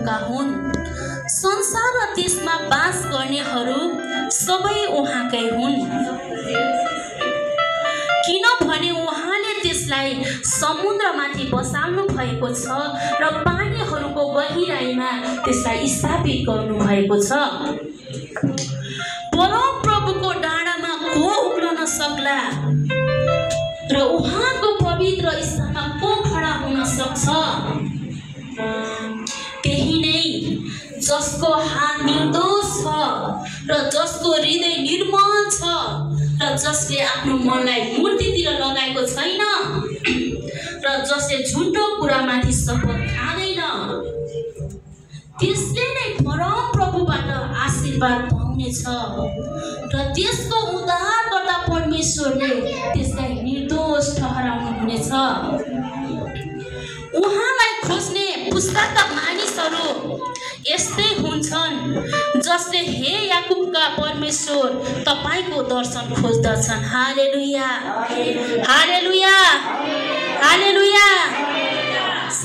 प्रभुका हुन्। संसार र त्यसमा बास गर्नेहरू सबै उहाँकै हुन्, किनभने उहाँले त्यसलाई समुद्रमाथि बसाल्नु भएको छ र पानीहरूको गहिराईमा त्यसलाई स्थापित गर्नु भएको छ। परमप्रभुको डाँडामा को उक्लन सक्ला र उहाँको पवित्र स्थानमा को खडा हुन सक्छ? त्यही नै जसको हात निर्दोष छ र जसको हृदय निर्मल छ र जसले आफ्नो मनलाई मूर्तितिर लगाएको छैन र जसले झुटो कुरामाथि शपथ खाँदैन, त्यसले नै परमप्रभुबाट आशीर्वाद पाउनेछ र त्यसको उद्धारकर्ता परमेश्वरले त्यसलाई निर्दोष ठहराउनु हुनेछ। उहाँलाई खोज्ने पुस्ताका मानिसहरू यस्तै हुन्छन् जसले हे याकुबका परमेश्वर तपाईको दर्शन खोज्दछन्। हालेलुया, हालेलुया, हालेलुया।